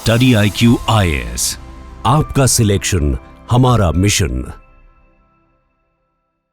Study IQ IAS, आपका selection हमारा mission.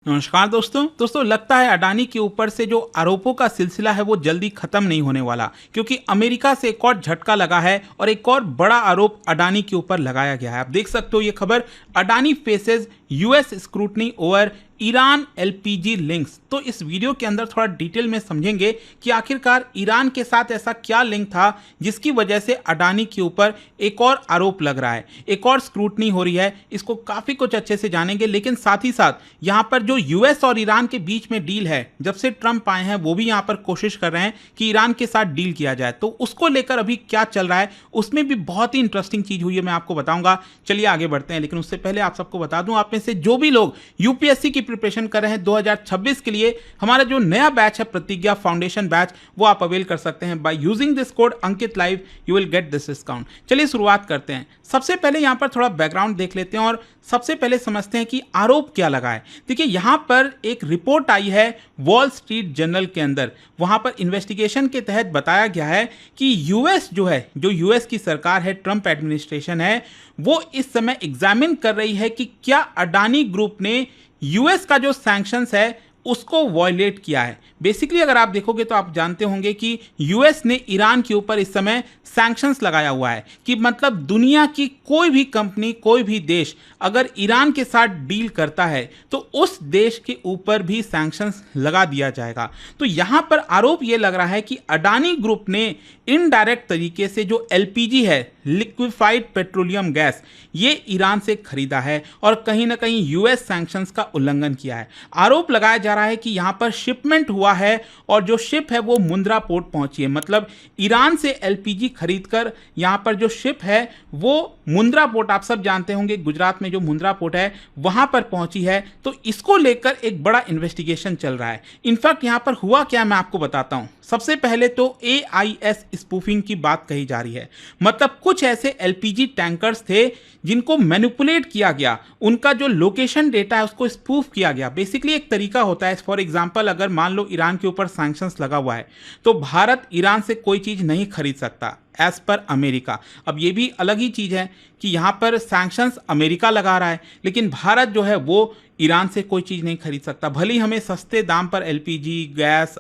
नमस्कार दोस्तों लगता है अडानी के ऊपर से जो आरोपों का सिलसिला है वो जल्दी खत्म नहीं होने वाला, क्योंकि अमेरिका से एक और झटका लगा है और एक और बड़ा आरोप अडानी के ऊपर लगाया गया है। आप देख सकते हो ये खबर, Adani faces US scrutiny over Iran LPG links. तो इस वीडियो के अंदर थोड़ा डिटेल में समझेंगे कि आखिरकार ईरान के साथ ऐसा क्या लिंक था जिसकी वजह से अडानी के ऊपर एक और आरोप लग रहा है, एक और स्क्रूटनी हो रही है। इसको काफ़ी कुछ अच्छे से जानेंगे, लेकिन साथ ही साथ यहाँ पर जो यूएस और ईरान के बीच में डील है, जब से ट्रंप आए हैं वो भी यहाँ पर कोशिश कर रहे हैं कि ईरान के साथ डील किया जाए। तो उसको लेकर अभी क्या चल रहा है, उसमें भी बहुत ही इंटरेस्टिंग चीज़ हुई है, मैं आपको बताऊंगा। चलिए आगे बढ़ते हैं, लेकिन उससे पहले आप सबको बता दूं, आप में से जो भी लोग यूपीएससी की प्रिपरेशन कर रहे हैं 2026 के लिए, हमारा जो नया बैच है प्रतिज्ञा फाउंडेशन बैच, वो आप अवेल कर सकते हैं by using this code Ankit live, you will get this discount. चलिए शुरुआत करते हैं। सबसे पहले यहां पर थोड़ा बैकग्राउंड देख लेते हैं और सबसे पहले समझते हैं कि आरोप क्या लगा है। देखिए यहां पर एक रिपोर्ट आई है वॉल स्ट्रीट जर्नल के अंदर, वहां पर इन्वेस्टिगेशन के तहत बताया गया है कि यूएस जो है, जो यूएस की सरकार है, ट्रंप एडमिनिस्ट्रेशन है, वो इस समय एग्जामिन कर रही है कि क्या अडानी ग्रुप ने यूएस का जो सैंक्शंस है उसको वॉयलेट किया है। बेसिकली अगर आप देखोगे तो आप जानते होंगे कि यूएस ने ईरान के ऊपर इस समय सैंक्शंस लगाया हुआ है, कि मतलब दुनिया की कोई भी कंपनी, कोई भी देश अगर ईरान के साथ डील करता है तो उस देश के ऊपर भी सैंक्शंस लगा दिया जाएगा। तो यहां पर आरोप यह लग रहा है कि अडानी ग्रुप ने इनडायरेक्ट तरीके से जो LPG है, लिक्विफाइड पेट्रोलियम गैस, ये ईरान से खरीदा है और कहीं ना कहीं यूएस सैंक्शंस का उल्लंघन किया है। आरोप लगाया जा रहा है कि यहां पर शिपमेंट हुआ है और जो शिप है वो मुंद्रा पोर्ट पहुंची है, मतलब ईरान से LPG खरीदकर यहां पर जो शिप है वो मुंद्रा पोर्ट, आप सब जानते होंगे गुजरात में जो मुंद्रा पोर्ट है वहां पर पहुंची है। तो इसको लेकर एक बड़ा इन्वेस्टिगेशन चल रहा है। इनफैक्ट यहां पर हुआ क्या, मैं आपको बताता हूं। सबसे पहले तो AIS स्पूफिंग की बात कही जा रही है, मतलब कुछ ऐसे LPG टैंकर्स थे जिनको मैनिपुलेट किया गया, उनका जो लोकेशन डेटा है उसको स्पूफ किया गया। बेसिकली एक तरीका होता है, फॉर एग्जांपल अगर मान लो ईरान के ऊपर सैंक्शंस लगा हुआ है तो भारत ईरान से कोई चीज़ नहीं खरीद सकता एज पर अमेरिका। अब ये भी अलग ही चीज़ है कि यहाँ पर सैंक्शंस अमेरिका लगा रहा है, लेकिन भारत जो है वो ईरान से कोई चीज़ नहीं खरीद सकता। भले ही हमें सस्ते दाम पर LPG, गैस,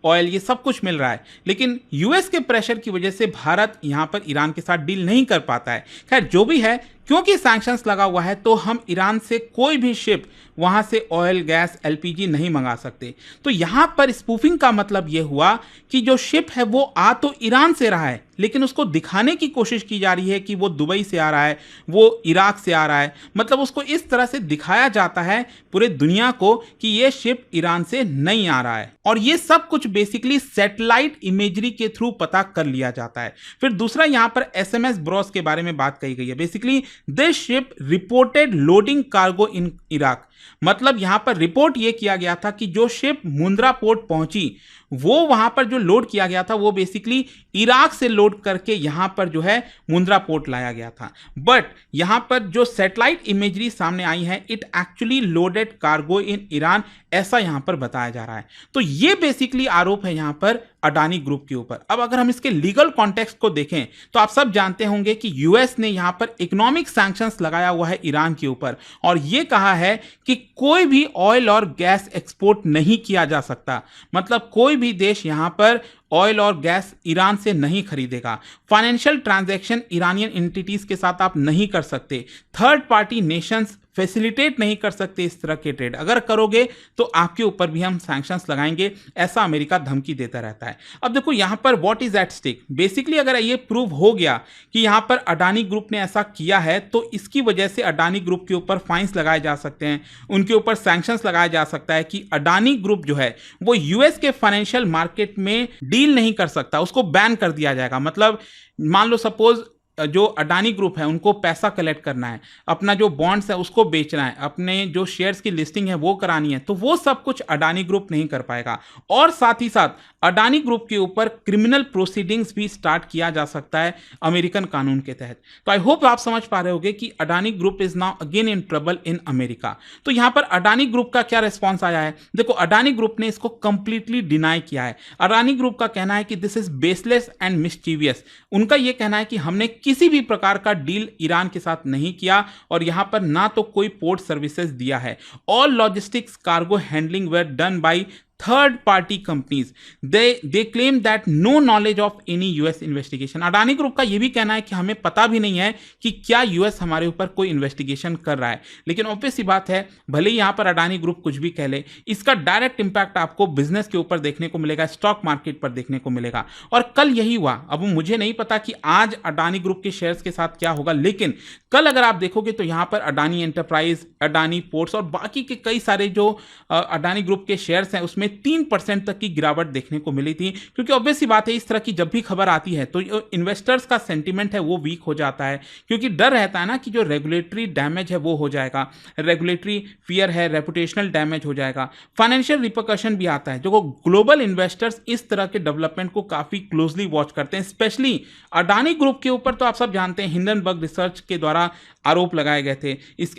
ऑयल ये सब कुछ मिल रहा है, लेकिन यूएस के प्रेशर की वजह से भारत यहाँ पर ईरान के साथ डील नहीं कर पाता है। खैर जो भी है, क्योंकि सैंक्शंस लगा हुआ है तो हम ईरान से कोई भी शिप वहाँ से ऑयल, गैस, LPG नहीं मंगा सकते। तो यहाँ पर स्पूफिंग का मतलब ये हुआ कि जो शिप है वो आ तो ईरान से रहा है, लेकिन उसको दिखाने की कोशिश की जा रही है कि वो दुबई से आ रहा है, वो इराक से आ रहा है, मतलब उसको इस तरह से दिखाया जाता है पूरे दुनिया को कि ये शिप ईरान से नहीं आ रहा है। और ये सब कुछ बेसिकली सैटेलाइट इमेजरी के थ्रू पता कर लिया जाता है। फिर दूसरा यहाँ पर SMS ब्रॉस के बारे में बात कही गई है। Basically this ship reported loading cargo in Iraq, मतलब यहां पर रिपोर्ट यह किया गया था कि जो शिप मुंद्रा पोर्ट पहुंची वो वहां पर जो लोड किया गया था वो बेसिकली इराक से लोड करके यहां पर जो है मुंद्रा पोर्ट लाया गया था। बट यहां पर जो सैटेलाइट इमेजरी सामने आई है, it actually loaded cargo in Iran, ऐसा यहां पर बताया जा रहा है। तो ये बेसिकली आरोप है यहां पर अडानी ग्रुप के ऊपर। अब अगर हम इसके लीगल कॉन्टेक्स्ट को देखें तो आप सब जानते होंगे कि यूएस ने यहां पर इकोनॉमिक सैंक्शंस लगाया हुआ है ईरान के ऊपर और यह कहा है कि कोई भी ऑयल और गैस एक्सपोर्ट नहीं किया जा सकता, मतलब कोई भी देश यहां पर ऑयल और गैस ईरान से नहीं खरीदेगा। फाइनेंशियल ट्रांजैक्शन ईरानियन एंटिटीज के साथ आप नहीं कर सकते। थर्ड पार्टी नेशंस फैसिलिटेट नहीं कर सकते इस तरह के ट्रेड। अगर करोगे तो आपके ऊपर भी हम सैंक्शंस लगाएंगे, ऐसा अमेरिका धमकी देता रहता है। अब देखो यहां पर what is at stake. Basically अगर ये प्रूव हो गया कि यहां पर अडानी ग्रुप ने ऐसा किया है तो इसकी वजह से अडानी ग्रुप के ऊपर फाइन्स लगाए जा सकते हैं, उनके ऊपर सैंक्शंस लगाया जा सकता है कि अडानी ग्रुप जो है वो यूएस के फाइनेंशियल मार्केट में डील नहीं कर सकता, उसको बैन कर दिया जाएगा। मतलब मान लो सपोज जो अडानी ग्रुप है उनको पैसा कलेक्ट करना है, अपना जो बॉन्ड्स है उसको बेचना है, अपने जो शेयर्स की लिस्टिंग है वो करानी है, तो वो सब कुछ अडानी ग्रुप नहीं कर पाएगा। और साथ ही साथ अडानी ग्रुप के ऊपर क्रिमिनल प्रोसीडिंग्स भी स्टार्ट किया जा सकता है अमेरिकन कानून के तहत। तो आई होप आप समझ पा रहे होंगे कि Adani group is now again in trouble in America. तो यहां पर अडानी ग्रुप का क्या रिस्पॉन्स आया है? देखो, अडानी ग्रुप ने इसको कंप्लीटली डिनाई किया है। अडानी ग्रुप का कहना है कि this is baseless and mischievous. उनका यह कहना है कि हमने किसी भी प्रकार का डील ईरान के साथ नहीं किया और यहां पर ना तो कोई पोर्ट सर्विसेज दिया है। All logistics cargo handling were done by third party companies. They claim that no knowledge of any US investigation. Adani group का यह भी कहना है कि हमें पता भी नहीं है कि क्या यूएस हमारे ऊपर कोई इन्वेस्टिगेशन कर रहा है। लेकिन ऑब्वियस सी बात है, भले ही यहां पर अडानी ग्रुप कुछ भी कह ले, इसका डायरेक्ट इंपैक्ट आपको बिजनेस के ऊपर देखने को मिलेगा, स्टॉक मार्केट पर देखने को मिलेगा। और कल यही हुआ। अब मुझे नहीं पता कि आज अडानी ग्रुप के शेयर्स के साथ क्या होगा, लेकिन कल अगर आप देखोगे तो यहां पर अडानी एंटरप्राइज, अडानी पोर्ट्स और बाकी के कई सारे जो अडानी ग्रुप के शेयर्स हैं उसमें 3% तक की गिरावट देखने को मिली थी। क्योंकि ऑब्वियस सी बात है, इस तरह की जब भी खबर आती है तो इन्वेस्टर्स का सेंटीमेंट है वो वीक हो जाता है, क्योंकि डर रहता है ना कि जो रेगुलेटरी डैमेज है वो हो जाएगा, रेगुलेटरी फियर है, रेपुटेशनल डैमेज हो जाएगा, फाइनेंशियल रिपरकशन भी आता है। जो ग्लोबल इन्वेस्टर्स इस तरह के डेवलपमेंट को काफी क्लोजली वॉच करते हैं। स्पेशली अडानी ग्रुप के ऊपर तो आप सब जानते हैं हिंडनबर्ग रिसर्च के द्वारा आरोप लगाए गए थे इस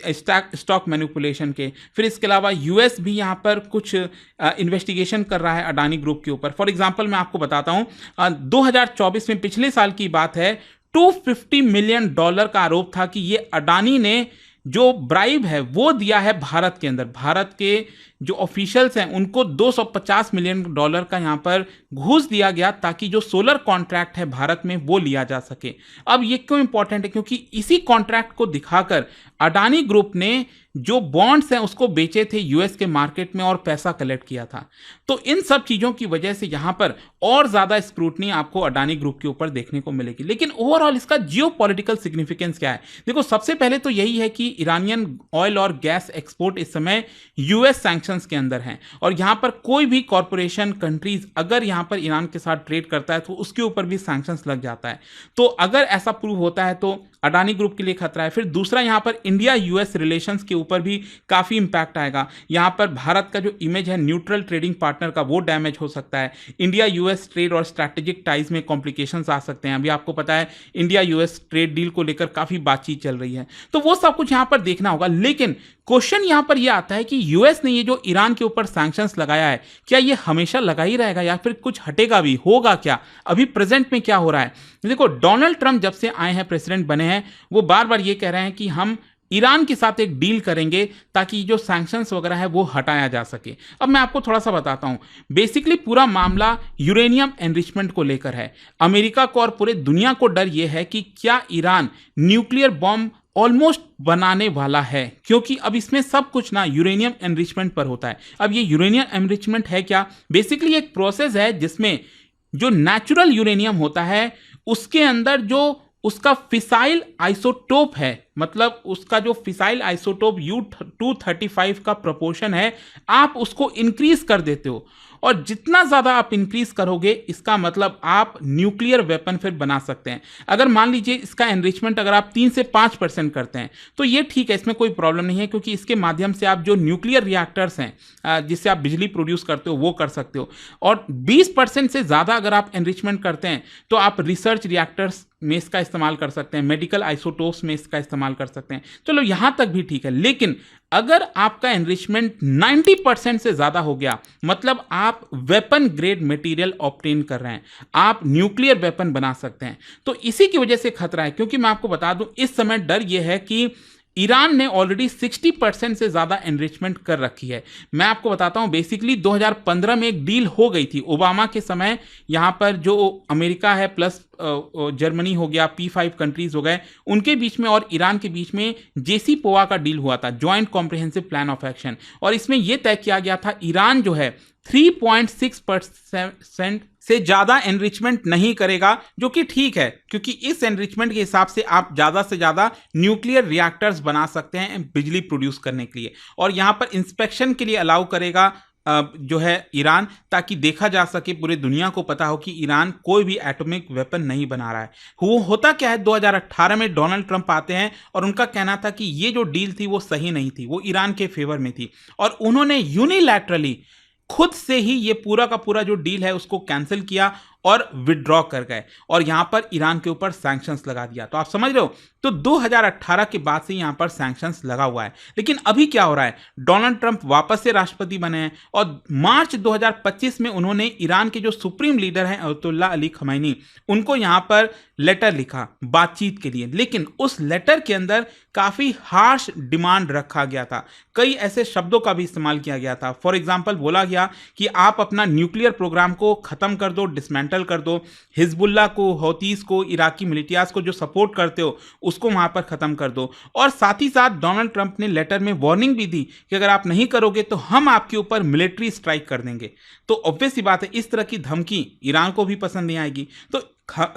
स्टॉक मैनिपुलेशन के। फिर इसके अलावा यूएस भी यहां पर कुछ इन्वेस्टिगेशन कर रहा है अडानी ग्रुप के ऊपर। फॉर एग्जांपल मैं आपको बताता हूं, 2024 में, पिछले साल की बात है, $250 मिलियन का आरोप था कि ये अडानी ने जो ब्राइब है वो दिया है भारत के अंदर। भारत के जो ऑफिशियल्स हैं उनको $250 मिलियन का यहां पर घूस दिया गया ताकि जो सोलर कॉन्ट्रैक्ट है भारत में वो लिया जा सके। अब ये क्यों इंपॉर्टेंट है? क्योंकि इसी कॉन्ट्रैक्ट को दिखाकर अडानी ग्रुप ने जो बॉन्ड्स हैं उसको बेचे थे यूएस के मार्केट में और पैसा कलेक्ट किया था। तो इन सब चीजों की वजह से यहां पर और ज्यादा स्क्रूटनी आपको अडानी ग्रुप के ऊपर देखने को मिलेगी। लेकिन ओवरऑल इसका जियोपॉलिटिकल सिग्निफिकेंस क्या है? देखो, सबसे पहले तो यही है कि ईरानियन ऑयल और गैस एक्सपोर्ट इस समय यूएस सैंक्शंस के अंदर हैं और यहां पर कोई भी कॉरपोरेशन, कंट्रीज अगर यहां पर ईरान के साथ ट्रेड करता है तो उसके ऊपर भी सैंक्शंस लग जाता है। तो अगर ऐसा प्रूव होता है तो अडानी ग्रुप के लिए खतरा है। फिर दूसरा, यहां पर इंडिया यूएस रिलेशंस के ऊपर भी काफी इंपैक्ट आएगा। यहां पर भारत का जो इमेज है न्यूट्रल ट्रेडिंग पार्टनर का, वो डैमेज हो सकता है। इंडिया यूएस ट्रेड और स्ट्रैटेजिक टाइज में कॉम्प्लिकेशंस आ सकते हैं। अभी आपको पता है इंडिया यूएस ट्रेड डील को लेकर काफी बातचीत चल रही है, तो वो सब कुछ यहां पर देखना होगा। लेकिन क्वेश्चन यहां पर यह आता है कि यूएस ने ये जो ईरान के ऊपर सैंक्शंस लगाया है, क्या ये हमेशा लगा ही रहेगा या फिर कुछ हटेगा भी? होगा क्या? अभी प्रेजेंट में क्या हो रहा है? देखो, डोनाल्ड ट्रंप जब से आए हैं, प्रेसिडेंट बने हैं, वो बार बार ये कह रहे हैं कि हम ईरान के साथ एक डील करेंगे ताकि जो सैंक्शंस वगैरह है वो हटाया जा सके। अब मैं आपको थोड़ा सा बताता हूं। बेसिकली पूरा मामला यूरेनियम एनरिचमेंट को लेकर है। अमेरिका को और पूरे दुनिया को डर यह है कि क्या ईरान न्यूक्लियर बॉम्ब ऑलमोस्ट बनाने वाला है, क्योंकि अब इसमें सब कुछ ना यूरेनियम एनरिचमेंट पर होता है। अब ये यूरेनियम एनरिचमेंट है क्या? बेसिकली एक प्रोसेस है जिसमें जो नेचुरल यूरेनियम होता है उसके अंदर जो उसका फिसाइल आइसोटोप है, मतलब उसका जो फिसाइल आइसोटोप U-235 का प्रोपोर्शन है, आप उसको इंक्रीज कर देते हो। और जितना ज्यादा आप इंक्रीज करोगे इसका मतलब आप न्यूक्लियर वेपन फिर बना सकते हैं। अगर मान लीजिए इसका एनरिचमेंट अगर आप 3 से 5% करते हैं तो ये ठीक है, इसमें कोई प्रॉब्लम नहीं है, क्योंकि इसके माध्यम से आप जो न्यूक्लियर रिएक्टर्स हैं जिससे आप बिजली प्रोड्यूस करते हो वो कर सकते हो। और 20% से ज्यादा अगर आप एनरिचमेंट करते हैं तो आप रिसर्च रिएक्टर्स में इसका इस्तेमाल कर सकते हैं, मेडिकल आइसोटोप्स में इसका इस्तेमाल कर सकते हैं। चलो यहां तक भी ठीक है। लेकिन अगर आपका एनरिचमेंट 90% से ज्यादा हो गया, मतलब आप वेपन ग्रेड मटेरियल ऑब्टेन कर रहे हैं, आप न्यूक्लियर वेपन बना सकते हैं। तो इसी की वजह से खतरा है, क्योंकि मैं आपको बता दूं इस समय डर यह है कि ईरान ने ऑलरेडी 60% से ज्यादा एनरिचमेंट कर रखी है। मैं आपको बताता हूं, बेसिकली 2015 में एक डील हो गई थी ओबामा के समय। यहां पर जो अमेरिका है प्लस जर्मनी हो गया, P5 कंट्रीज हो गए, उनके बीच में और ईरान के बीच में JCPOA का डील हुआ था, joint comprehensive plan of action. और इसमें यह तय किया गया था ईरान जो है 3.6% से ज्यादा एनरिचमेंट नहीं करेगा, जो कि ठीक है, क्योंकि इस एनरिचमेंट के हिसाब से आप ज्यादा से ज्यादा न्यूक्लियर रिएक्टर्स बना सकते हैं बिजली प्रोड्यूस करने के लिए। और यहां पर इंस्पेक्शन के लिए अलाउ करेगा जो है ईरान, ताकि देखा जा सके, पूरे दुनिया को पता हो कि ईरान कोई भी एटॉमिक वेपन नहीं बना रहा है। वो होता क्या है, 2018 में डोनाल्ड ट्रंप आते हैं और उनका कहना था कि ये जो डील थी वो सही नहीं थी, वो ईरान के फेवर में थी, और उन्होंने यूनिलैटरली खुद से ही ये पूरा का पूरा जो डील है उसको कैंसिल किया और विड्रॉ कर गए और यहां पर ईरान के ऊपर सैंक्शंस लगा दिया। तो आप समझ रहे हो, तो 2018 के बाद से यहां पर सैंक्शंस लगा हुआ है। लेकिन अभी क्या हो रहा है, डोनाल्ड ट्रंप वापस से राष्ट्रपति बने हैं और मार्च 2025 में उन्होंने ईरान के जो सुप्रीम लीडर हैं अयतुल्ला अली खमैनी, उनको यहां पर लेटर लिखा बातचीत के लिए। लेकिन उस लेटर के अंदर काफी हार्श डिमांड रखा गया था, कई ऐसे शब्दों का भी इस्तेमाल किया गया था। फॉर एग्जाम्पल बोला गया कि आप अपना न्यूक्लियर प्रोग्राम को खत्म कर दो, डिसमेंटल कर दो, हिजबुल्ला को, हौतीस को, इराकी मिलिटियाज को जो सपोर्ट करते हो उसको वहां पर खत्म कर दो। और साथ ही साथ डोनाल्ड ट्रंप ने लेटर में वार्निंग भी दी कि अगर आप नहीं करोगे तो हम आपके ऊपर मिलिट्री स्ट्राइक कर देंगे। तो ऑब्वियस सी बात है, इस तरह की धमकी ईरान को भी पसंद नहीं आएगी। तो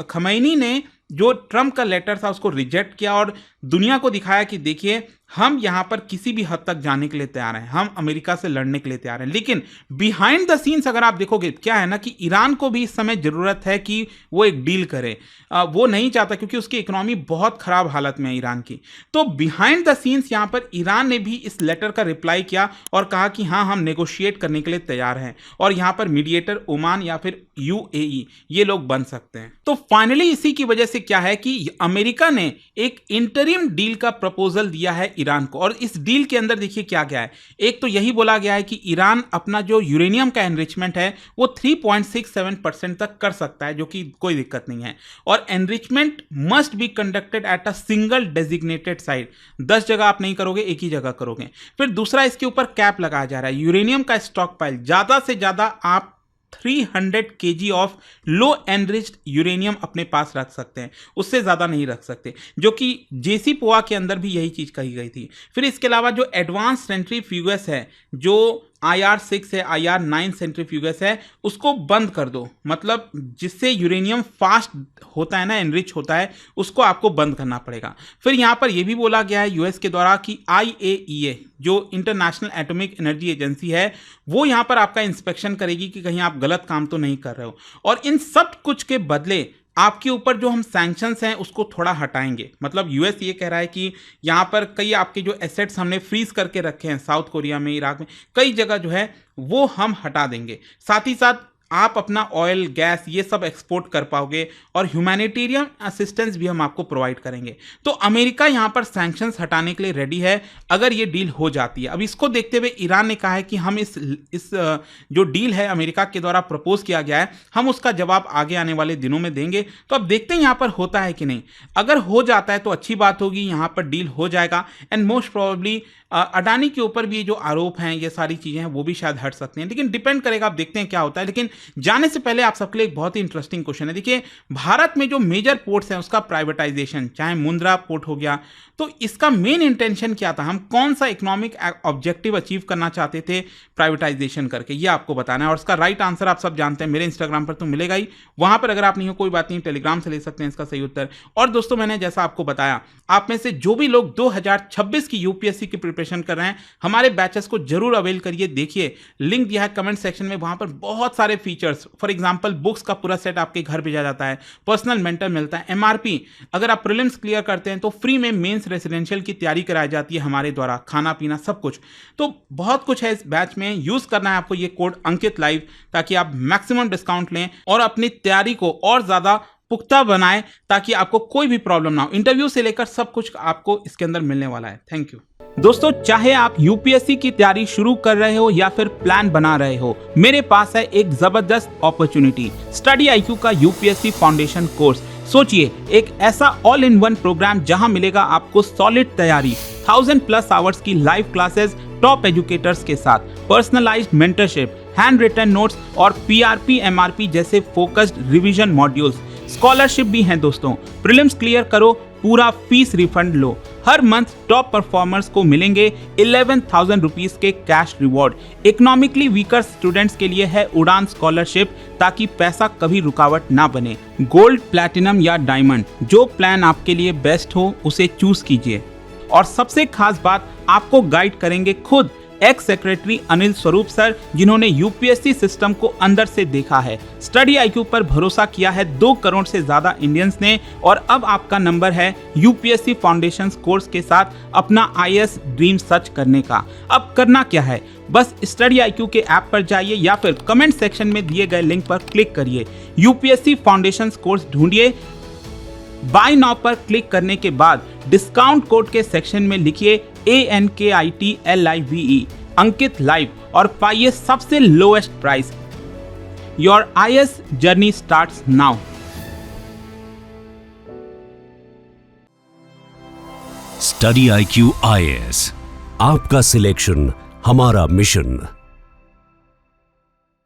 खमैनी ने जो ट्रंप का लेटर था उसको रिजेक्ट किया और दुनिया को दिखाया कि देखिए हम यहां पर किसी भी हद तक जाने के लिए तैयार हैं, हम अमेरिका से लड़ने के लिए तैयार हैं। लेकिन बिहाइंड द सीन्स अगर आप देखोगे क्या है ना कि ईरान को भी इस समय जरूरत है कि वो एक डील करे। वो नहीं चाहता क्योंकि उसकी इकोनॉमी बहुत खराब हालत में है ईरान की। तो बिहाइंड द सीन्स यहां पर ईरान ने भी इस लेटर का रिप्लाई किया और कहा कि हाँ, हम नेगोशिएट करने के लिए तैयार हैं और यहां पर मीडिएटर ओमान या फिर यूएई ये लोग बन सकते हैं। तो फाइनली इसी की वजह से क्या है कि अमेरिका ने एक इंटरिम डील का प्रपोजल दिया है ईरान को। और इस डील के अंदर देखिए क्या क्या है, एक तो यही बोला गया है कि ईरान अपना जो यूरेनियम का एनरिचमेंट है वो 3.67% तक कर सकता है, जो कि कोई दिक्कत नहीं है। और enrichment must be conducted at a single designated site, 10 जगह आप नहीं करोगे, एक ही जगह करोगे। फिर दूसरा, इसके ऊपर कैप लगाया जा रहा है, यूरेनियम का स्टॉक पाइल ज्यादा से ज्यादा आप 300 kg of low enriched uranium अपने पास रख सकते हैं, उससे ज़्यादा नहीं रख सकते, जो कि JCPOA के अंदर भी यही चीज़ कही गई थी। फिर इसके अलावा जो एडवांस सेंट्रीफ्यूगस है, जो IR6 है, IR9 सेंट्रीफ्यूगस है, उसको बंद कर दो। मतलब जिससे यूरेनियम फास्ट होता है ना, एनरिच होता है, उसको आपको बंद करना पड़ेगा। फिर यहाँ पर यह भी बोला गया है यूएस के द्वारा कि IAEA जो इंटरनेशनल एटॉमिक एनर्जी एजेंसी है, वो यहाँ पर आपका इंस्पेक्शन करेगी कि कहीं आप गलत काम तो नहीं कर रहे हो। और इन सब कुछ के बदले आपके ऊपर जो हम सैंक्शंस हैं उसको थोड़ा हटाएंगे। मतलब यूएस ये कह रहा है कि यहाँ पर कई आपके जो एसेट्स हमने फ्रीज करके रखे हैं साउथ कोरिया में, इराक में, कई जगह जो है वो हम हटा देंगे। साथ ही साथ आप अपना ऑयल, गैस ये सब एक्सपोर्ट कर पाओगे और ह्यूमैनिटेरियन असिस्टेंस भी हम आपको प्रोवाइड करेंगे। तो अमेरिका यहाँ पर सैंक्शंस हटाने के लिए रेडी है अगर ये डील हो जाती है। अब इसको देखते हुए ईरान ने कहा है कि हम इस जो डील है अमेरिका के द्वारा प्रपोज किया गया है, हम उसका जवाब आगे आने वाले दिनों में देंगे। तो अब देखते हैं यहाँ पर होता है कि नहीं। अगर हो जाता है तो अच्छी बात होगी, यहाँ पर डील हो जाएगा एंड मोस्ट प्रोबेबली अडानी के ऊपर भी जो आरोप हैं, ये सारी चीज़ें हैं, वो भी शायद हट सकते हैं। लेकिन डिपेंड करेगा, आप देखते हैं क्या होता है। लेकिन जाने से पहले आप सबके लिए एक बहुत ही इंटरेस्टिंग क्वेश्चन है। देखिए, भारत में जो मेजर पोर्ट्स हैं उसका प्राइवेटाइजेशन, चाहे मुंद्रा पोर्ट हो गया, तो इसका मेन इंटेंशन क्या था, हम कौन सा इकोनॉमिक ऑब्जेक्टिव अचीव करना चाहते थे प्राइवेटाइजेशन करके, ये आपको बताना है। और इसका राइट आंसर आप सब जानते हैं, मेरे इंस्टाग्राम पर तो मिलेगा ही, वहां पर अगर आप नहीं हो कोई बात नहीं, टेलीग्राम से ले सकते हैं इसका सही उत्तर। और दोस्तों, मैंने जैसा आपको बताया, आप में से जो भी लोग 2026 की यूपीएससी की प्रिपरेशन कर रहे हैं, हमारे बैचेस को जरूर अवेल करिए। देखिए, लिंक दिया है कमेंट सेक्शन में, वहां पर बहुत सारे फीचर्स, फॉर एग्जांपल बुक्स का पूरा सेट आपके घर भेजा जाता है, पर्सनल मेंटर मिलता है, MRP अगर आप प्रीलिम्स क्लियर करते हैं तो फ्री में मेंस रेसिडेंशियल की तैयारी कराई जाती है हमारे द्वारा, खाना पीना सब कुछ। तो बहुत कुछ है इस बैच में। यूज करना है आपको ये कोड अंकित लाइव, ताकि आप मैक्सिमम डिस्काउंट लें और अपनी तैयारी को और ज्यादा पुख्ता बनाएं, ताकि आपको कोई भी प्रॉब्लम ना हो। इंटरव्यू से लेकर सब कुछ आपको इसके अंदर मिलने वाला है। थैंक यू दोस्तों। चाहे आप यूपीएससी की तैयारी शुरू कर रहे हो या फिर प्लान बना रहे हो, मेरे पास है एक जबरदस्त अपॉर्चुनिटी, स्टडी IQ का यूपीएससी फाउंडेशन कोर्स। सोचिए, एक ऐसा ऑल इन वन प्रोग्राम जहां मिलेगा आपको सॉलिड तैयारी, 1000+ आवर्स की लाइव क्लासेस टॉप एजुकेटर्स के साथ, personalised mentorship, hand written notes और PRP MRP जैसे फोकस्ड रिवीजन मॉड्यूल्स। स्कॉलरशिप भी हैं दोस्तों। प्रीलिम्स क्लियर करो, पूरा फीस रिफंड लो। हर मंथ टॉप परफॉर्मर्स को मिलेंगे 11,000 रुपीज के cash reward. Economically weaker students के लिए है उड़ान स्कॉलरशिप, ताकि पैसा कभी रुकावट ना बने। गोल्ड, प्लैटिनम या डायमंड, जो प्लान आपके लिए बेस्ट हो उसे चूज कीजिए। और सबसे खास बात, आपको गाइड करेंगे खुद x secretary Anil Swarup sir, जिन्होंने यूपीएससी सिस्टम को अंदर से देखा है। स्टडी आईक्यू पर भरोसा किया है 2 करोड़ से ज्यादा इंडियंस ने और अब आपका नंबर है यूपीएससी फाउंडेशन कोर्स के साथ अपना आईएएस ड्रीम सर्च करने का। अब करना क्या है, बस स्टडी आईक्यू के ऐप पर जाइए या फिर कमेंट सेक्शन में दिए गए लिंक पर क्लिक करिए, यूपीएससी फाउंडेशन कोर्स ढूंढिए। बाय नाउ पर क्लिक करने के बाद डिस्काउंट कोड के सेक्शन में लिखिए ANKITLIVE अंकित लाइव और पाइए सबसे lowest price. Your IAS journey starts now. Study IQ IAS, आपका सिलेक्शन हमारा मिशन।